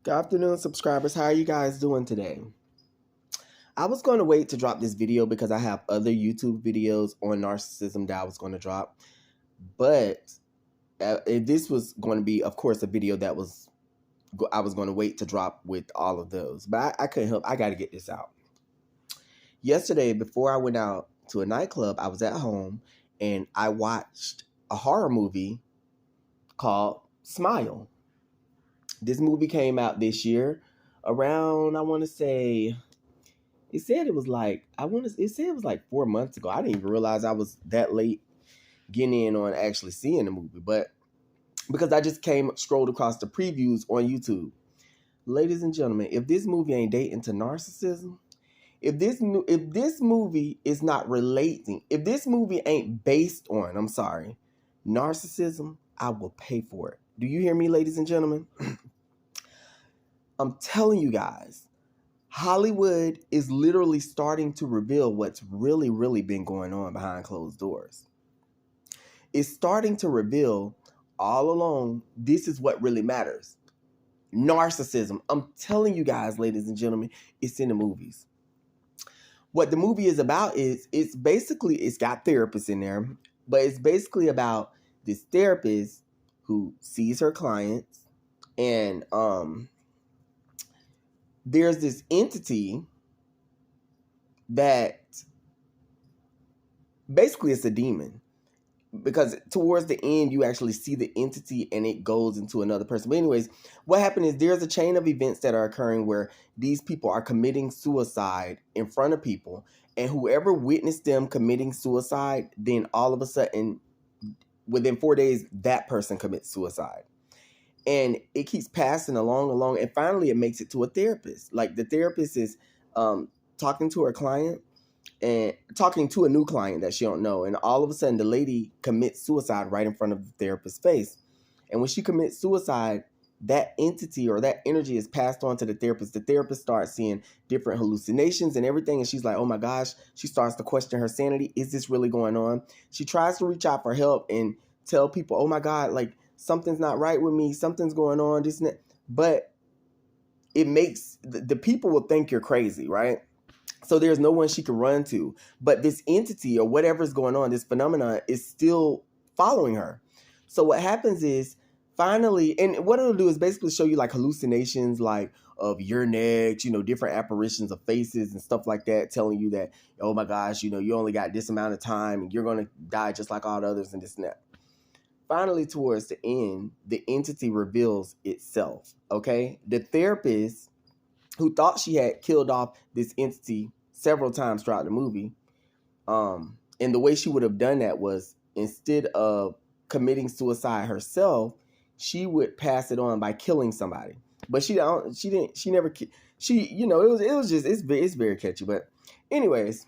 Good afternoon, subscribers. How are you guys doing today? I was going to wait to drop this video because I have other YouTube videos on narcissism that I was going to drop. But this was going to be, of course, a video that I was going to wait to drop with all of those. But I couldn't help. I got to get this out. Yesterday, before I went out to a nightclub, I was at home and I watched a horror movie called Smile. This movie came out this year around, I want to say, it said it was like, it said it was like 4 months ago. I didn't even realize I was that late getting in on actually seeing the movie, but because I just scrolled across the previews on YouTube. Ladies and gentlemen, if this movie ain't dating to narcissism, if this movie is not relating, if this movie ain't based on, I'm sorry, narcissism, I will pay for it. Do you hear me, ladies and gentlemen? I'm telling you guys, Hollywood is literally starting to reveal what's really, really been going on behind closed doors. It's starting to reveal all along, this is what really matters. Narcissism. I'm telling you guys, ladies and gentlemen, it's in the movies. What the movie is about is, it's got therapists in there, but it's basically about this therapist who sees her clients, and there's this entity that basically it's a demon, because towards the end you actually see the entity and it goes into another person. But anyways, what happened is there's a chain of events that are occurring where these people are committing suicide in front of people, and whoever witnessed them committing suicide, then all of a sudden within 4 days that person commits suicide. And it keeps passing along, and finally it makes it to a therapist. Like, the therapist is talking to her client and talking to a new client that she don't know. And all of a sudden the lady commits suicide right in front of the therapist's face. And when she commits suicide, that entity or that energy is passed on to the therapist. The therapist starts seeing different hallucinations and everything. And she's like, oh my gosh, she starts to question her sanity. Is this really going on? She tries to reach out for help and tell people, oh my God, like, something's not right with me. Something's going on. This and that. But it makes the people will think you're crazy, right? So there's no one she can run to. But this entity or whatever's going on, this phenomenon, is still following her. So what happens is, finally, and what it'll do is basically show you like hallucinations, like of your next, different apparitions of faces and stuff like that, telling you that, oh my gosh, you only got this amount of time and you're going to die just like all the others and this and that. Finally, towards the end, the entity reveals itself, okay? The therapist, who thought she had killed off this entity several times throughout the movie, and the way she would have done that was, instead of committing suicide herself, she would pass it on by killing somebody. But it was just, it's very catchy. But anyways,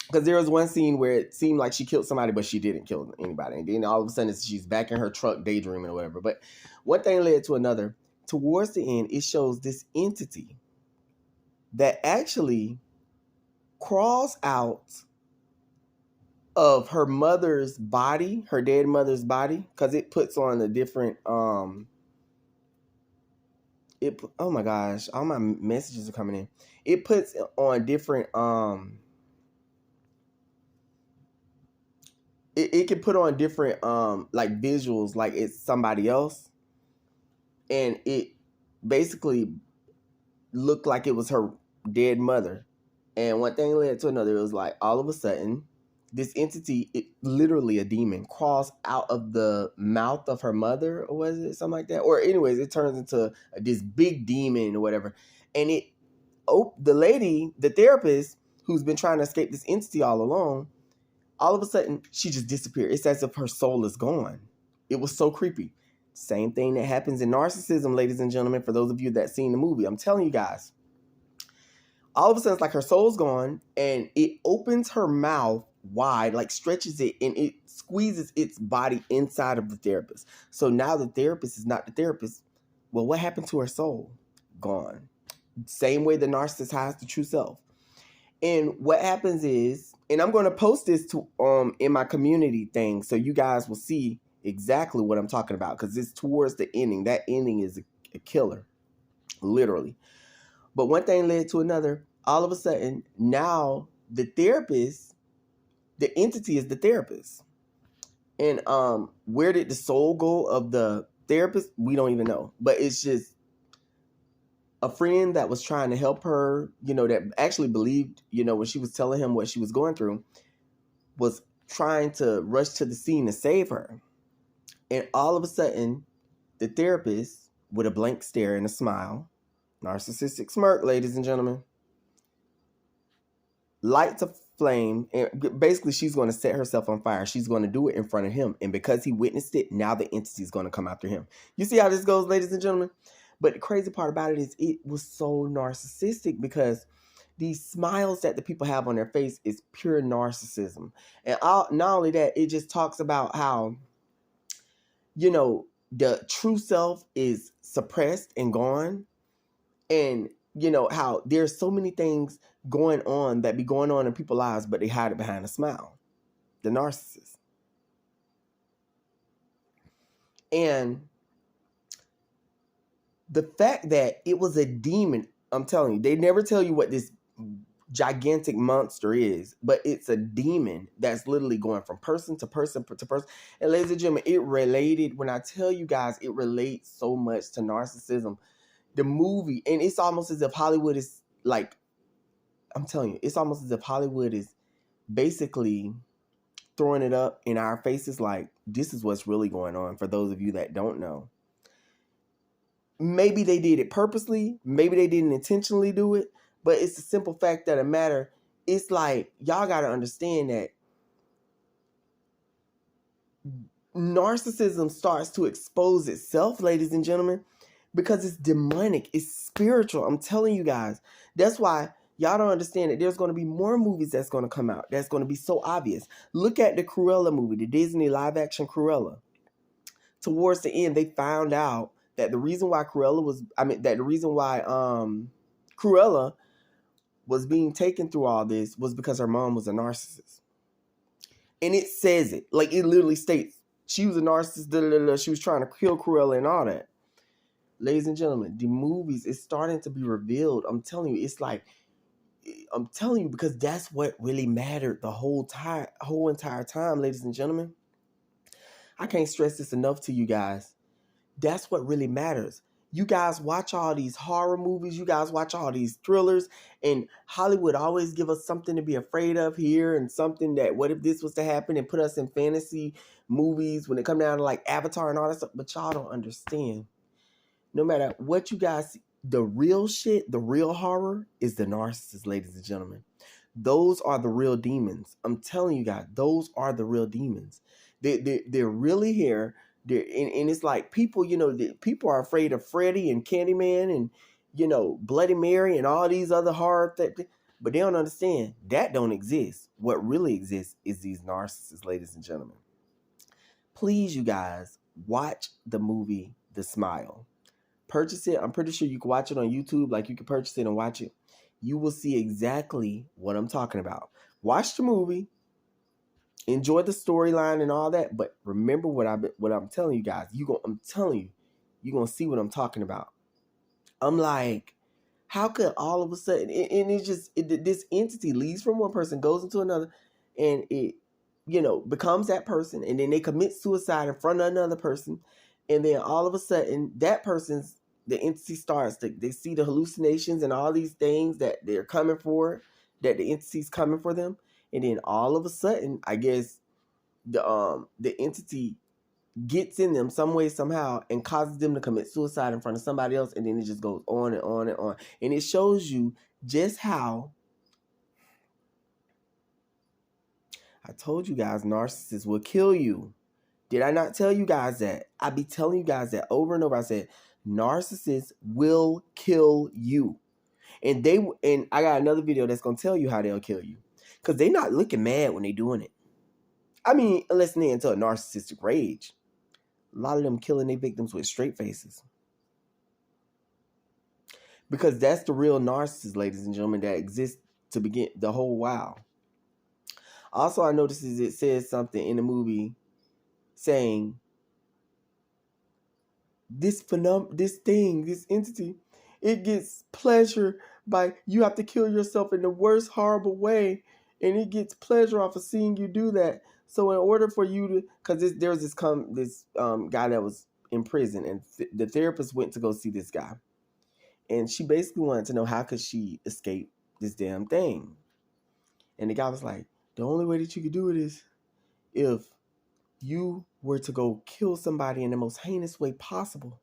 because there was one scene where it seemed like she killed somebody, but she didn't kill anybody. And then all of a sudden she's back in her truck daydreaming or whatever. But one thing led to another. Towards the end, it shows this entity that actually crawls out of her mother's body, her dead mother's body, because it puts on a different, oh my gosh, all my messages are coming in. It puts on different, it can put on different like visuals, like it's somebody else, and it basically looked like it was her dead mother. And one thing led to another. It was like, all of a sudden this entity, it literally a demon, crawls out of the mouth of her mother, or was it something like that? Or anyways, it turns into this big demon or whatever. And the lady, the therapist, who's been trying to escape this entity all along, all of a sudden, she just disappeared. It's as if her soul is gone. It was so creepy. Same thing that happens in narcissism, ladies and gentlemen, for those of you that seen the movie. I'm telling you guys. All of a sudden, it's like her soul's gone, and it opens her mouth wide, like stretches it, and it squeezes its body inside of the therapist. So now the therapist is not the therapist. Well, what happened to her soul? Gone. Same way the narcissist hides the true self. And what happens is, and I'm going to post this to in my community thing, so you guys will see exactly what I'm talking about, because it's towards the ending. That ending is a killer. literally. But one thing led to another. All of a sudden, now the therapist, the entity is the therapist. And where did the soul go of the therapist? We don't even know. But it's just a friend that was trying to help her, that actually believed, when she was telling him what she was going through, was trying to rush to the scene to save her. And all of a sudden, the therapist, with a blank stare and a smile, narcissistic smirk, ladies and gentlemen, lights a flame, and basically she's going to set herself on fire. She's going to do it in front of him. And because he witnessed it, now the entity is going to come after him. You see how this goes, ladies and gentlemen? But the crazy part about it is it was so narcissistic, because these smiles that the people have on their face is pure narcissism. And not only that, it just talks about how, the true self is suppressed and gone. And, how there's so many things going on that be going on in people's lives, but they hide it behind a smile. The narcissist. And the fact that it was a demon, I'm telling you, they never tell you what this gigantic monster is, but it's a demon that's literally going from person to person to person. And ladies and gentlemen, it related, when I tell you guys, it relates so much to narcissism. The movie, and it's almost as if Hollywood is like, I'm telling you, it's almost as if Hollywood is basically throwing it up in our faces like, this is what's really going on, for those of you that don't know. Maybe they did it purposely, maybe they didn't intentionally do it, but it's the simple fact that it matter. It's like, y'all got to understand that narcissism starts to expose itself, ladies and gentlemen, because it's demonic, it's spiritual. I'm telling you guys. That's why y'all don't understand that there's going to be more movies that's going to come out that's going to be so obvious. Look at the Cruella movie, the Disney live action Cruella. Towards the end, they found out that the reason why Cruella was being taken through all this was because her mom was a narcissist. And it says it. Like, it literally states she was a narcissist, she was trying to kill Cruella and all that. Ladies and gentlemen, the movies is starting to be revealed. I'm telling you, because that's what really mattered the whole entire time, ladies and gentlemen. I can't stress this enough to you guys. That's what really matters. You guys watch all these horror movies, you guys watch all these thrillers, and Hollywood always give us something to be afraid of here, and something that, what if this was to happen, and put us in fantasy movies when it come down to like Avatar and all that stuff. But y'all don't understand. No matter what you guys see, the real shit, the real horror is the narcissist, ladies and gentlemen. Those are the real demons. I'm telling you guys, those are the real demons. They're really here. And it's like people, people are afraid of Freddy and Candyman and, Bloody Mary and all these other horror things. But they don't understand. That don't exist. What really exists is these narcissists, ladies and gentlemen. Please, you guys, watch the movie The Smile. Purchase it. I'm pretty sure you can watch it on YouTube. Like, you can purchase it and watch it. You will see exactly what I'm talking about. Watch the movie. Enjoy the storyline and all that, but remember what I'm telling you guys. I'm telling you, you're gonna see what I'm talking about. I'm like, how could all of a sudden, and it's just this entity leaves from one person, goes into another, and it, becomes that person, and then they commit suicide in front of another person, and then all of a sudden, the entity starts to, they see the hallucinations and all these things that they're coming for, that the entity's coming for them. And then all of a sudden, I guess the entity gets in them some way, somehow, and causes them to commit suicide in front of somebody else. And then it just goes on and on and on. And it shows you just how, I told you guys, narcissists will kill you. Did I not tell you guys that? I be telling you guys that over and over. I said, narcissists will kill you. And I got another video that's going to tell you how they'll kill you. Because they're not looking mad when they're doing it. I mean, unless they're into a narcissistic rage. A lot of them killing their victims with straight faces. Because that's the real narcissist, ladies and gentlemen, that exists to begin the whole while. Also, I noticed it says something in the movie saying this entity It gets pleasure by you have to kill yourself in the worst horrible way, and it gets pleasure off of seeing you do that. So in order for you to, because there was this guy that was in prison, and the therapist went to go see this guy, and she basically wanted to know how could she escape this damn thing. And the guy was like, the only way that you could do it is if you were to go kill somebody in the most heinous way possible,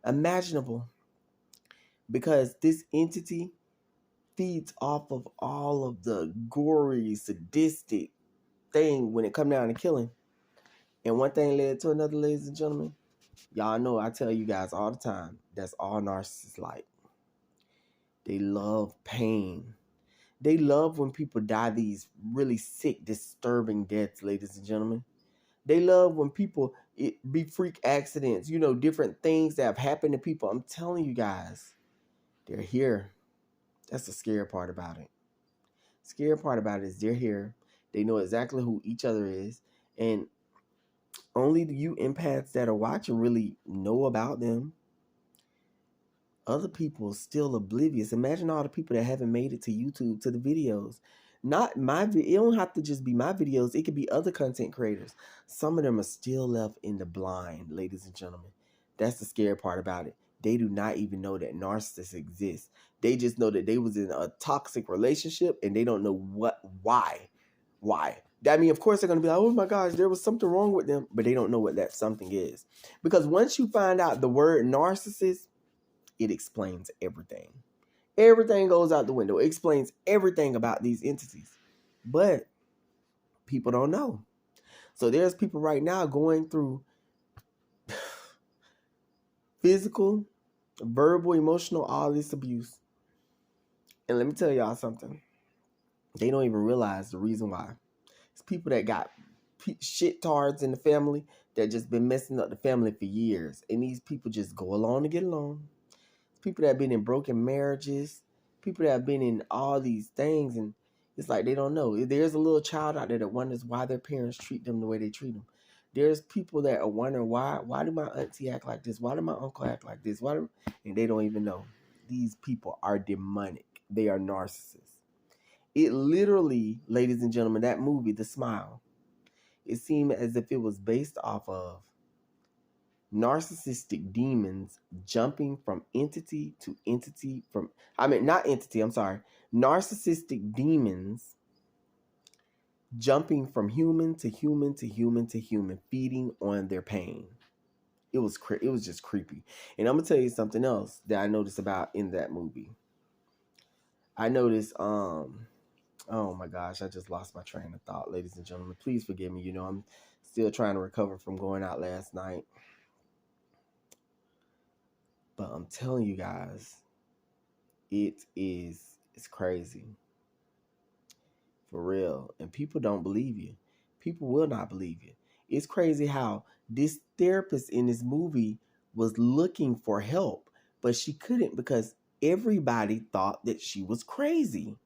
imaginable, because this entity feeds off of all of the gory, sadistic thing when it come down to killing. And one thing led to another, ladies and gentlemen. Y'all know I tell you guys all the time, that's all narcissists like. They love pain. They love when people die these really sick, disturbing deaths, ladies and gentlemen. They love when people be freak accidents, different things that have happened to people. I'm telling you guys, they're here. That's the scary part about it. Scary part about it is they're here. They know exactly who each other is. And only you empaths that are watching really know about them. Other people still oblivious. Imagine all the people that haven't made it to YouTube, to the videos. Not my it don't have to just be my videos. It could be other content creators. Some of them are still left in the blind, ladies and gentlemen. That's the scary part about it. They do not even know that narcissists exist. They just know that they was in a toxic relationship and they don't know why. I mean, of course they're going to be like, oh my gosh, there was something wrong with them. But they don't know what that something is. Because once you find out the word narcissist, it explains everything. Everything goes out the window. It explains everything about these entities. But people don't know. So there's people right now going through physical, verbal, emotional, all this abuse. And let me tell y'all something. They don't even realize the reason why. It's people that got shit tards in the family that just been messing up the family for years. And these people just go along to get along. People that have been in broken marriages, people that have been in all these things, and it's like they don't know. There's a little child out there that wonders why their parents treat them the way they treat them. There's people that are wondering why do my auntie act like this? Why do my uncle act like this? And they don't even know. These people are demonic. They are narcissists. It literally, ladies and gentlemen, that movie, The Smile, it seemed as if it was based off of narcissistic demons jumping from entity to entity narcissistic demons jumping from human to human to human to human, feeding on their pain. It was just creepy. And I'm gonna tell you something else that I noticed about in that movie. I noticed oh my gosh, I just lost my train of thought, ladies and gentlemen. Please forgive me. I'm still trying to recover from going out last night. But I'm telling you guys, it's crazy. For real. And people don't believe you. People will not believe you. It's crazy how this therapist in this movie was looking for help, but she couldn't because everybody thought that she was crazy.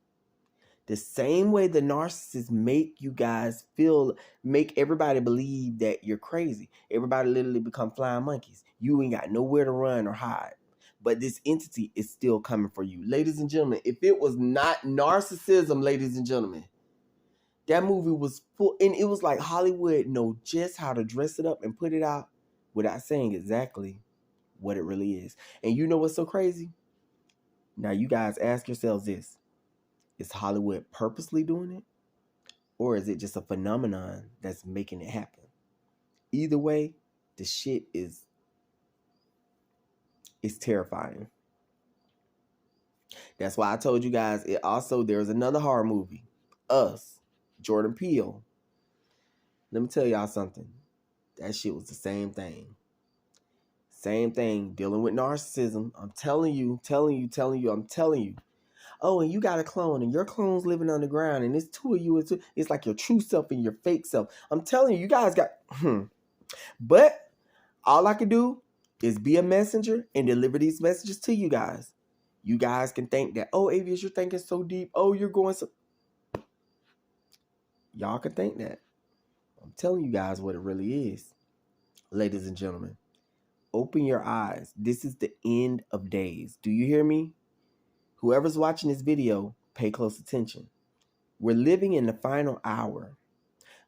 The same way the narcissists make you guys make everybody believe that you're crazy. Everybody literally become flying monkeys. You ain't got nowhere to run or hide. But this entity is still coming for you. Ladies and gentlemen, if it was not narcissism, ladies and gentlemen, that movie was full. And it was like Hollywood know just how to dress it up and put it out without saying exactly what it really is. And you know what's so crazy? Now you guys ask yourselves this. Is Hollywood purposely doing it? Or is it just a phenomenon that's making it happen? Either way, the shit is terrifying. That's why I told you guys there's another horror movie. Us. Jordan Peele. Let me tell y'all something. That shit was the same thing. Same thing. Dealing with narcissism. I'm telling you. Oh, and you got a clone, and your clone's living underground, and it's two of you. It's like your true self and your fake self. I'm telling you, you guys got... But all I can do is be a messenger and deliver these messages to you guys. You guys can think that, oh, Avius, you're thinking so deep. Oh, you're going so... Y'all can think that. I'm telling you guys what it really is. Ladies and gentlemen, Open your eyes. This is the end of days. Do you hear me? Whoever's watching this video, pay close attention. We're living in the final hour.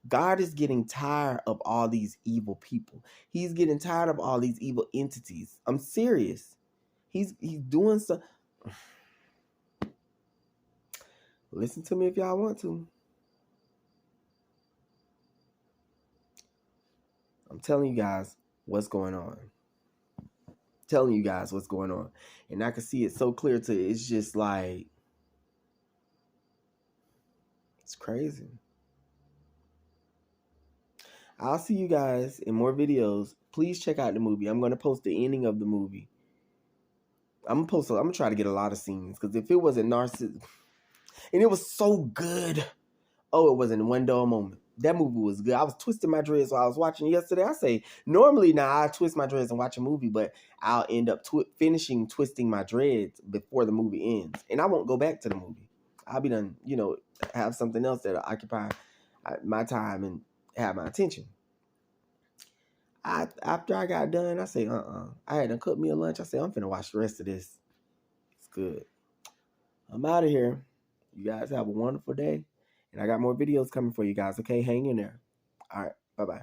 God is getting tired of all these evil people. He's getting tired of all these evil entities. I'm serious. He's doing some. Listen to me if y'all want to. I'm telling you guys what's going on. Telling you guys what's going on. And I can see it so clear to it's just like, it's crazy. I'll see you guys in more videos. Please check out the movie. I'm going to post the ending of the movie. I'm going to try to get a lot of scenes, because if it wasn't Narcissist, and it was so good. Oh, it wasn't one dull moment. That movie was good. I was twisting my dreads while I was watching it yesterday. I say, normally now I twist my dreads and watch a movie, but I'll end up finishing twisting my dreads before the movie ends. And I won't go back to the movie. I'll be done, have something else that'll occupy my time and have my attention. After I got done, I say, I had to cook me a lunch. I say, I'm finna watch the rest of this. It's good. I'm out of here. You guys have a wonderful day. And I got more videos coming for you guys. Okay, hang in there. All right. Bye-bye.